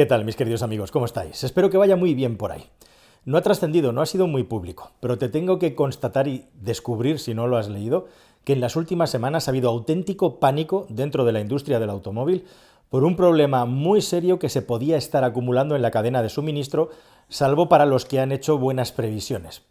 ¿Qué tal, mis queridos amigos? ¿Cómo estáis? Espero que vaya muy bien por ahí. No ha trascendido, no ha sido muy público, pero te tengo que constatar y descubrir, si no lo has leído, que en las últimas semanas ha habido auténtico pánico dentro de la industria del automóvil por un problema muy serio que se podía estar acumulando en la cadena de suministro, salvo para los que han hecho buenas previsiones.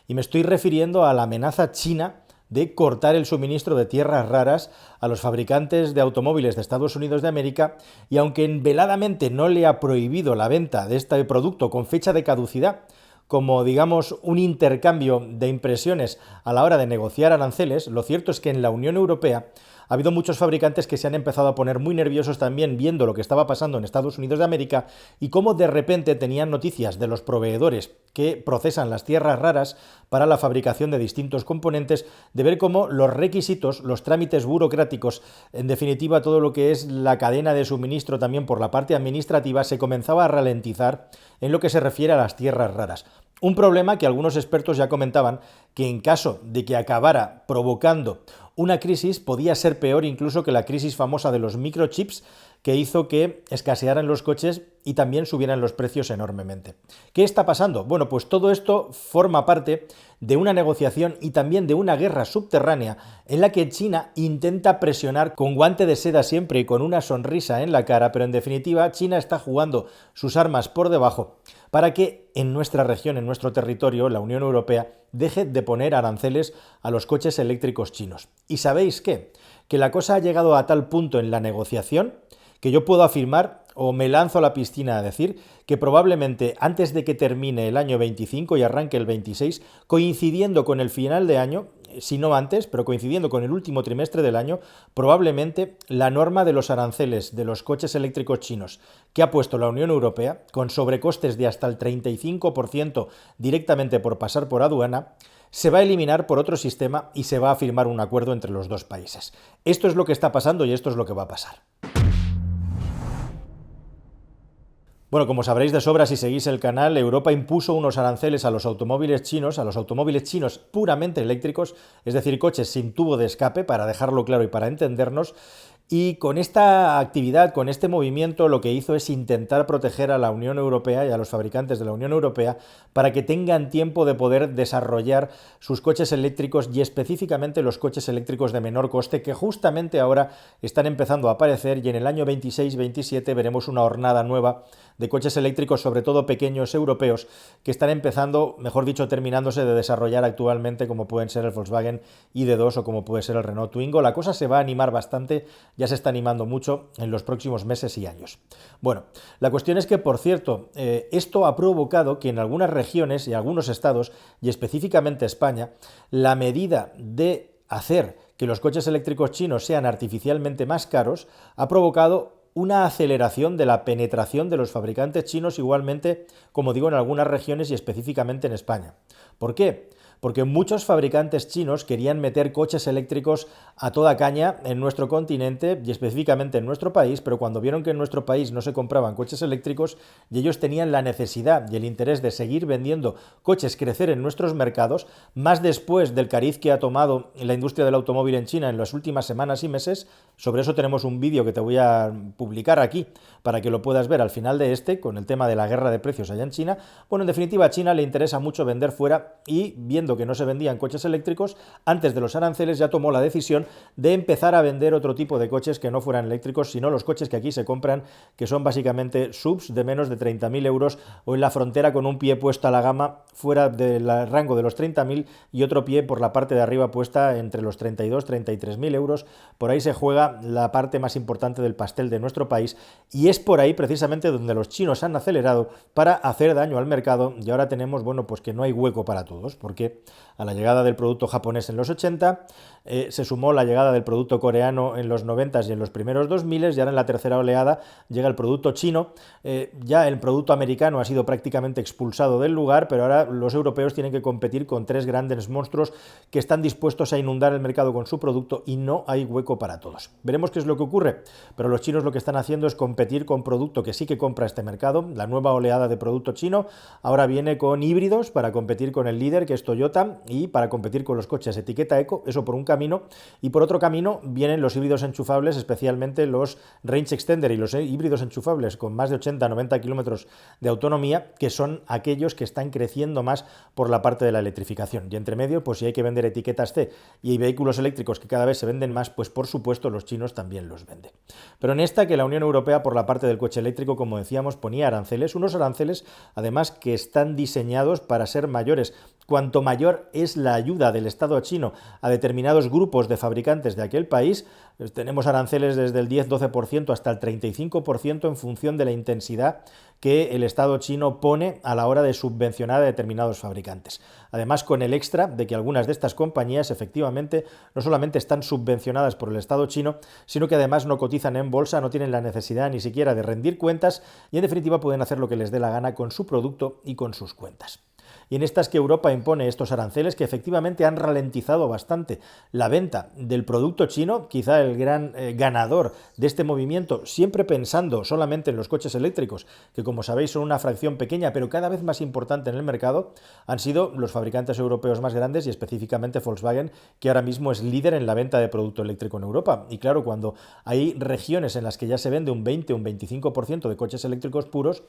Y me estoy refiriendo a la amenaza china de cortar el suministro de tierras raras a los fabricantes de automóviles de Estados Unidos de América, y aunque veladamente no le ha prohibido la venta de este producto con fecha de caducidad, como digamos un intercambio de impresiones a la hora de negociar aranceles, lo cierto es que en la Unión Europea ha habido muchos fabricantes que se han empezado a poner muy nerviosos también viendo lo que estaba pasando en Estados Unidos de América y cómo de repente tenían noticias de los proveedores que procesan las tierras raras para la fabricación de distintos componentes, de ver cómo los requisitos, los trámites burocráticos, en definitiva todo lo que es la cadena de suministro también por la parte administrativa, se comenzaba a ralentizar en lo que se refiere a las tierras raras. Un problema que algunos expertos ya comentaban que en caso de que acabara provocando una crisis podía ser peor incluso que la crisis famosa de los microchips, que hizo que escasearan los coches y también subieran los precios enormemente. ¿Qué está pasando? Bueno, pues todo esto forma parte de una negociación y también de una guerra subterránea en la que China intenta presionar con guante de seda siempre y con una sonrisa en la cara, pero en definitiva China está jugando sus armas por debajo para que en nuestra región, en nuestro territorio, la Unión Europea, deje de poner aranceles a los coches eléctricos chinos. ¿Y sabéis qué? Que la cosa ha llegado a tal punto en la negociación que yo puedo afirmar, o me lanzo a la piscina a decir, que probablemente antes de que termine el año 25 y arranque el 26, coincidiendo con el final de año, si no antes, pero coincidiendo con el último trimestre del año, probablemente la norma de los aranceles de los coches eléctricos chinos que ha puesto la Unión Europea, con sobrecostes de hasta el 35% directamente por pasar por aduana, se va a eliminar por otro sistema y se va a firmar un acuerdo entre los dos países. Esto es lo que está pasando y esto es lo que va a pasar. Bueno, como sabréis de sobra si seguís el canal, Europa impuso unos aranceles a los automóviles chinos puramente eléctricos, es decir, coches sin tubo de escape, para dejarlo claro y para entendernos. Y con esta actividad, con este movimiento, lo que hizo es intentar proteger a la Unión Europea y a los fabricantes de la Unión Europea para que tengan tiempo de poder desarrollar sus coches eléctricos y específicamente los coches eléctricos de menor coste que justamente ahora están empezando a aparecer, y en el año 26-27 veremos una hornada nueva de coches eléctricos, sobre todo pequeños europeos, que están empezando, mejor dicho, terminándose de desarrollar actualmente, como pueden ser el Volkswagen ID2 o como puede ser el Renault Twingo. La cosa se va a animar bastante, ya se está animando mucho en los próximos meses y años. Bueno, la cuestión es que, por cierto, esto ha provocado que en algunas regiones y algunos estados, y específicamente España, la medida de hacer que los coches eléctricos chinos sean artificialmente más caros ha provocado una aceleración de la penetración de los fabricantes chinos, igualmente, como digo, en algunas regiones y específicamente en España. ¿Por qué? Porque muchos fabricantes chinos querían meter coches eléctricos a toda caña en nuestro continente y específicamente en nuestro país, pero cuando vieron que en nuestro país no se compraban coches eléctricos y ellos tenían la necesidad y el interés de seguir vendiendo coches, crecer en nuestros mercados, más después del cariz que ha tomado la industria del automóvil en China en las últimas semanas y meses. Sobre eso tenemos un vídeo que te voy a publicar aquí para que lo puedas ver al final de con el tema de la guerra de precios allá en China. Bueno, en definitiva, a China le interesa mucho vender fuera y, viendo que no se vendían coches eléctricos, antes de los aranceles ya tomó la decisión de empezar a vender otro tipo de coches que no fueran eléctricos, sino los coches que aquí se compran, que son básicamente subs de menos de 30.000 euros o en la frontera con un pie puesto a la gama fuera del rango de los 30.000 y otro pie por la parte de arriba puesta entre los 32.000-33.000 euros. Por ahí se juega la parte más importante del pastel de nuestro país y es por ahí precisamente donde los chinos han acelerado para hacer daño al mercado, y ahora tenemos, bueno, pues que no hay hueco para todos, porque a la llegada del producto japonés en los 80, se sumó la llegada del producto coreano en los 90 y en los primeros 2000, y ahora en la tercera oleada llega el producto chino. Ya el producto americano ha sido prácticamente expulsado del lugar, pero ahora los europeos tienen que competir con tres grandes monstruos que están dispuestos a inundar el mercado con su producto y no hay hueco para todos. Veremos qué es lo que ocurre, pero los chinos lo que están haciendo es competir con producto que sí que compra este mercado. La nueva oleada de producto chino ahora viene con híbridos para competir con el líder, que es Toyota, Toyota y para competir con los coches etiqueta eco, eso por un camino, y por otro camino vienen los híbridos enchufables, especialmente los range extender y los híbridos enchufables con más de 80-90 kilómetros de autonomía, que son aquellos que están creciendo más por la parte de la electrificación. Y entre medio, pues si hay que vender etiquetas C y hay vehículos eléctricos que cada vez se venden más, pues por supuesto los chinos también los venden. Pero en esta que la Unión Europea por la parte del coche eléctrico, como decíamos, ponía aranceles, unos aranceles además que están diseñados para ser mayores. Cuanto mayor es la ayuda del Estado chino a determinados grupos de fabricantes de aquel país, tenemos aranceles desde el 10-12% hasta el 35% en función de la intensidad que el Estado chino pone a la hora de subvencionar a determinados fabricantes. Además, con el extra de que algunas de estas compañías efectivamente no solamente están subvencionadas por el Estado chino, sino que además no cotizan en bolsa, no tienen la necesidad ni siquiera de rendir cuentas y en definitiva pueden hacer lo que les dé la gana con su producto y con sus cuentas. Y en estas que Europa impone estos aranceles que efectivamente han ralentizado bastante la venta del producto chino, quizá el gran ganador de este movimiento, siempre pensando solamente en los coches eléctricos, que como sabéis son una fracción pequeña pero cada vez más importante en el mercado, han sido los fabricantes europeos más grandes y específicamente Volkswagen, que ahora mismo es líder en la venta de producto eléctrico en Europa. Y claro, cuando hay regiones en las que ya se vende un 20 o un 25% de coches eléctricos puros,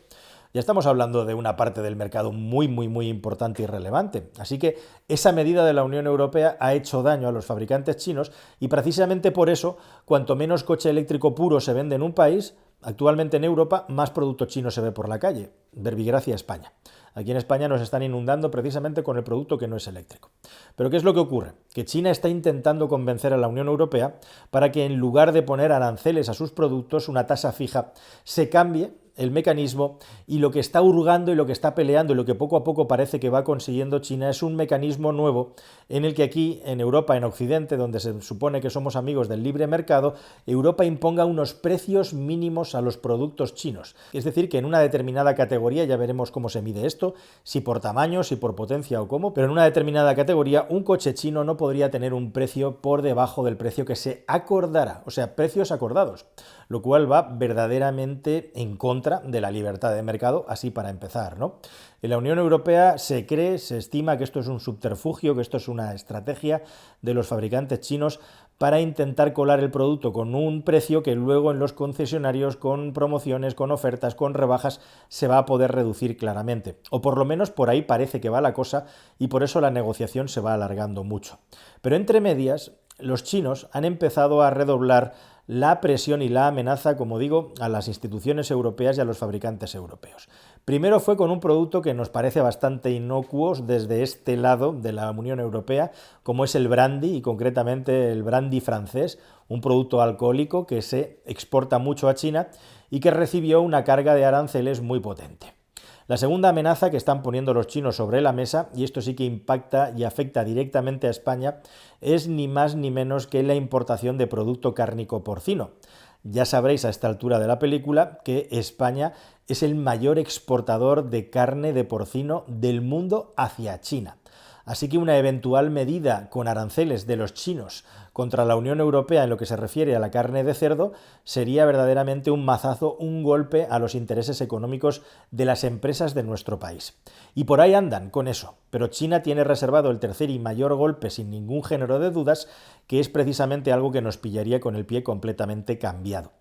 ya estamos hablando de una parte del mercado muy importante y relevante. Así que esa medida de la Unión Europea ha hecho daño a los fabricantes chinos y precisamente por eso, cuanto menos coche eléctrico puro se vende en un país, actualmente en Europa más producto chino se ve por la calle. Verbigracia España. Aquí en España nos están inundando precisamente con el producto que no es eléctrico. Pero ¿qué es lo que ocurre? Que China está intentando convencer a la Unión Europea para que en lugar de poner aranceles a sus productos, una tasa fija, se cambie el mecanismo y lo que está hurgando y lo que está peleando y lo que poco a poco parece que va consiguiendo China es un mecanismo nuevo en el que aquí en Europa, en Occidente, donde se supone que somos amigos del libre mercado, Europa imponga unos precios mínimos a los productos chinos. Es decir, que en una determinada categoría, ya veremos cómo se mide esto, si por tamaño, si por potencia o cómo, pero en una determinada categoría un coche chino no podría tener un precio por debajo del precio que se acordara, o sea, precios acordados, lo cual va verdaderamente en contra de la libertad de mercado, así para empezar, ¿no? En la Unión Europea se cree, se estima que esto es un subterfugio, que esto es una estrategia de los fabricantes chinos para intentar colar el producto con un precio que luego en los concesionarios, con promociones, con ofertas, con rebajas, se va a poder reducir claramente. O por lo menos por ahí parece que va la cosa y por eso la negociación se va alargando mucho. Pero entre medias, los chinos han empezado a redoblar la presión y la amenaza, como digo, a las instituciones europeas y a los fabricantes europeos. Primero fue con un producto que nos parece bastante inocuo desde este lado de la Unión Europea, como es el brandy y concretamente el brandy francés, un producto alcohólico que se exporta mucho a China y que recibió una carga de aranceles muy potente. La segunda amenaza que están poniendo los chinos sobre la mesa, y esto sí que impacta y afecta directamente a España, es ni más ni menos que la importación de producto cárnico porcino. Ya sabréis a esta altura de la película que España es el mayor exportador de carne de porcino del mundo hacia China. Así que una eventual medida con aranceles de los chinos contra la Unión Europea en lo que se refiere a la carne de cerdo sería verdaderamente un mazazo, un golpe a los intereses económicos de las empresas de nuestro país. Y por ahí andan con eso, pero China tiene reservado el tercer y mayor golpe sin ningún género de dudas, que es precisamente algo que nos pillaría con el pie completamente cambiado,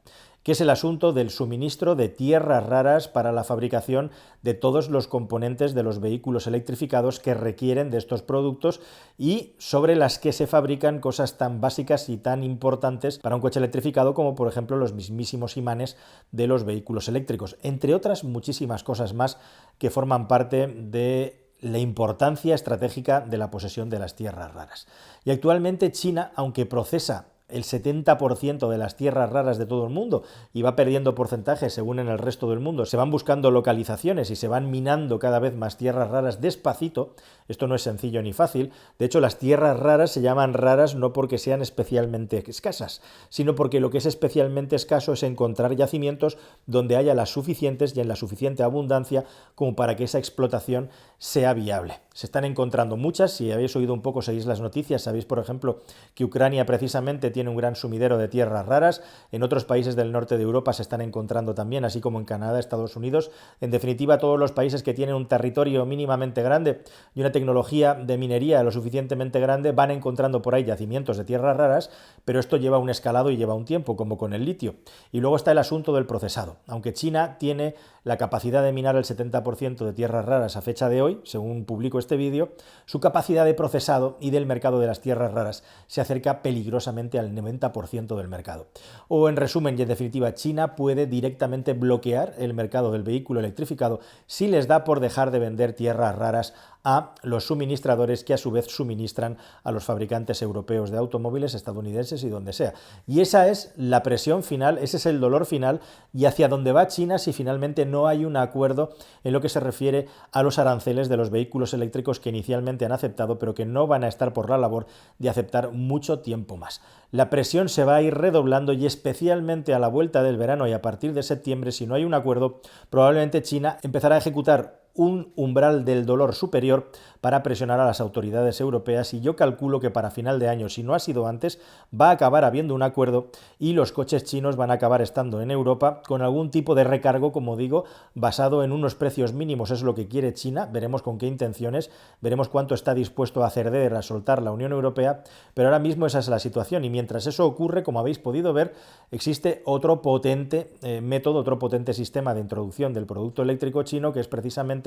que es el asunto del suministro de tierras raras para la fabricación de todos los componentes de los vehículos electrificados que requieren de estos productos y sobre las que se fabrican cosas tan básicas y tan importantes para un coche electrificado como por ejemplo los mismísimos imanes de los vehículos eléctricos, entre otras muchísimas cosas más que forman parte de la importancia estratégica de la posesión de las tierras raras. Y actualmente China, aunque procesa el 70% de las tierras raras de todo el mundo y va perdiendo porcentajes según en el resto del mundo, se van buscando localizaciones y se van minando cada vez más tierras raras despacito. Esto no es sencillo ni fácil. De hecho, las tierras raras se llaman raras no porque sean especialmente escasas, sino porque lo que es especialmente escaso es encontrar yacimientos donde haya las suficientes y en la suficiente abundancia como para que esa explotación sea viable. Se están encontrando muchas. Si habéis oído un poco, seguís las noticias, sabéis, por ejemplo, que Ucrania precisamente tiene un gran sumidero de tierras raras, en otros países del norte de Europa se están encontrando también, así como en Canadá, Estados Unidos. En definitiva, todos los países que tienen un territorio mínimamente grande y una tecnología de minería lo suficientemente grande van encontrando por ahí yacimientos de tierras raras, pero esto lleva un escalado y lleva un tiempo, como con el litio. Y luego está el asunto del procesado. Aunque China tiene la capacidad de minar el 70% de tierras raras a fecha de hoy, según publico este vídeo, su capacidad de procesado y del mercado de las tierras raras se acerca peligrosamente al 90% del mercado. O en resumen y en definitiva, China puede directamente bloquear el mercado del vehículo electrificado si les da por dejar de vender tierras raras a los suministradores que a su vez suministran a los fabricantes europeos de automóviles, estadounidenses y donde sea. Y esa es la presión final, ese es el dolor final y hacia dónde va China si finalmente no hay un acuerdo en lo que se refiere a los aranceles de los vehículos eléctricos que inicialmente han aceptado, pero que no van a estar por la labor de aceptar mucho tiempo más. La presión se va a ir redoblando y especialmente a la vuelta del verano y a partir de septiembre, si no hay un acuerdo, probablemente China empezará a ejecutar un umbral del dolor superior para presionar a las autoridades europeas y yo calculo que para final de año, si no ha sido antes, va a acabar habiendo un acuerdo y los coches chinos van a acabar estando en Europa con algún tipo de recargo, como digo, basado en unos precios mínimos, es lo que quiere China, veremos con qué intenciones, veremos cuánto está dispuesto a ceder, a soltar la Unión Europea, pero ahora mismo esa es la situación y mientras eso ocurre, como habéis podido ver, existe otro potente método, otro potente sistema de introducción del producto eléctrico chino que es precisamente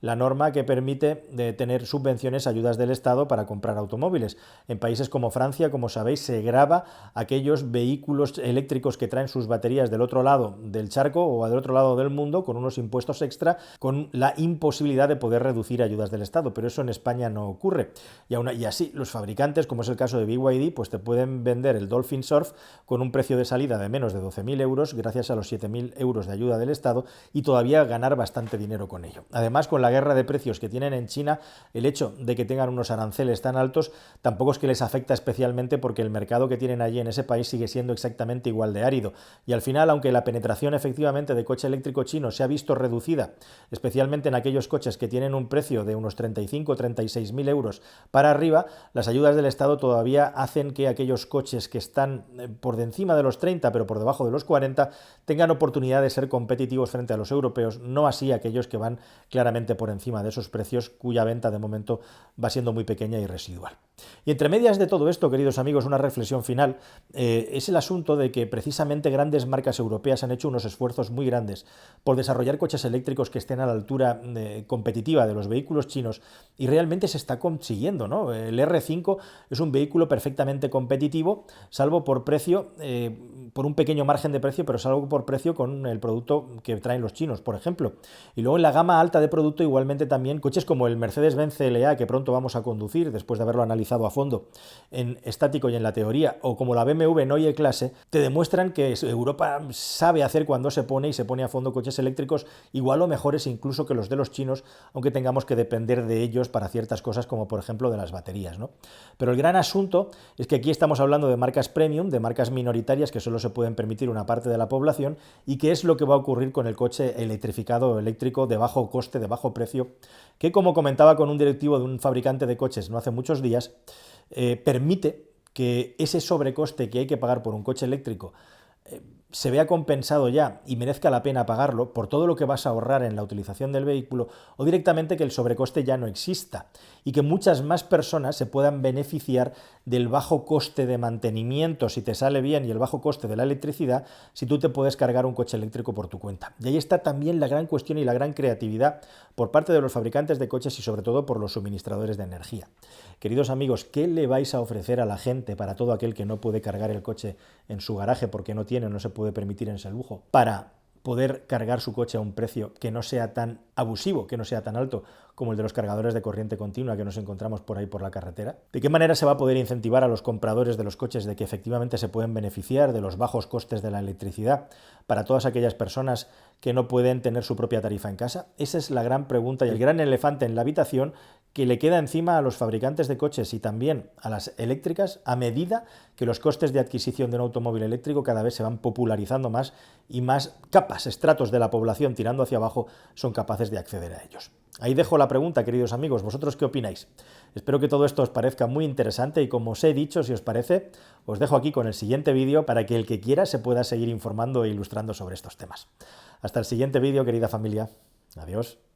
la norma que permite tener subvenciones, ayudas del Estado para comprar automóviles. En países como Francia, como sabéis, se grava aquellos vehículos eléctricos que traen sus baterías del otro lado del charco o del otro lado del mundo con unos impuestos extra, con la imposibilidad de poder reducir ayudas del Estado, pero eso en España no ocurre. Y así los fabricantes, como es el caso de BYD, pues te pueden vender el Dolphin Surf con un precio de salida de menos de 12.000 euros gracias a los 7.000 euros de ayuda del Estado y todavía ganar bastante dinero con ello. Además, con la guerra de precios que tienen en China, el hecho de que tengan unos aranceles tan altos tampoco es que les afecta especialmente porque el mercado que tienen allí en ese país sigue siendo exactamente igual de árido. Y al final, aunque la penetración efectivamente de coche eléctrico chino se ha visto reducida, especialmente en aquellos coches que tienen un precio de unos 35 o 36.000 euros para arriba, las ayudas del Estado todavía hacen que aquellos coches que están por encima de los 30 pero por debajo de los 40 tengan oportunidad de ser competitivos frente a los europeos, no así aquellos que van claramente por encima de esos precios cuya venta de momento va siendo muy pequeña y residual. Y entre medias de todo esto, queridos amigos, una reflexión final, es el asunto de que precisamente grandes marcas europeas han hecho unos esfuerzos muy grandes por desarrollar coches eléctricos que estén a la altura competitiva de los vehículos chinos y realmente se está consiguiendo, ¿no? El R5 es un vehículo perfectamente competitivo, salvo por precio, por un pequeño margen de precio, pero salvo por precio con el producto que traen los chinos, por ejemplo. Y luego en la gama alta de producto igualmente también coches como el Mercedes-Benz CLA que pronto vamos a conducir después de haberlo analizado a fondo en estático y en la teoría, o como la BMW Neue Klasse, te demuestran que Europa sabe hacer cuando se pone y se pone a fondo coches eléctricos igual o mejores incluso que los de los chinos, aunque tengamos que depender de ellos para ciertas cosas como por ejemplo de las baterías, ¿no? Pero el gran asunto es que aquí estamos hablando de marcas premium, de marcas minoritarias que solo se pueden permitir una parte de la población y qué es lo que va a ocurrir con el coche electrificado o eléctrico de bajo coste, de bajo precio, que como comentaba con un directivo de un fabricante de coches no hace muchos días, permite que ese sobrecoste que hay que pagar por un coche eléctrico se vea compensado ya y merezca la pena pagarlo por todo lo que vas a ahorrar en la utilización del vehículo o directamente que el sobrecoste ya no exista y que muchas más personas se puedan beneficiar del bajo coste de mantenimiento si te sale bien y el bajo coste de la electricidad si tú te puedes cargar un coche eléctrico por tu cuenta. Y ahí está también la gran cuestión y la gran creatividad por parte de los fabricantes de coches y sobre todo por los suministradores de energía. Queridos amigos, ¿qué le vais a ofrecer a la gente para todo aquel que no puede cargar el coche en su garaje porque no tiene o no se puede permitir en ese lujo para poder cargar su coche a un precio que no sea tan abusivo, que no sea tan alto como el de los cargadores de corriente continua que nos encontramos por ahí por la carretera? ¿De qué manera se va a poder incentivar a los compradores de los coches de que efectivamente se pueden beneficiar de los bajos costes de la electricidad para todas aquellas personas que no pueden tener su propia tarifa en casa? Esa es la gran pregunta y el gran elefante en la habitación que le queda encima a los fabricantes de coches y también a las eléctricas a medida que los costes de adquisición de un automóvil eléctrico cada vez se van popularizando más y más capas, estratos de la población tirando hacia abajo son capaces de acceder a ellos. Ahí dejo la pregunta, queridos amigos, ¿vosotros qué opináis? Espero que todo esto os parezca muy interesante y como os he dicho, si os parece, os dejo aquí con el siguiente vídeo para que el que quiera se pueda seguir informando e ilustrando sobre estos temas. Hasta el siguiente vídeo, querida familia. Adiós.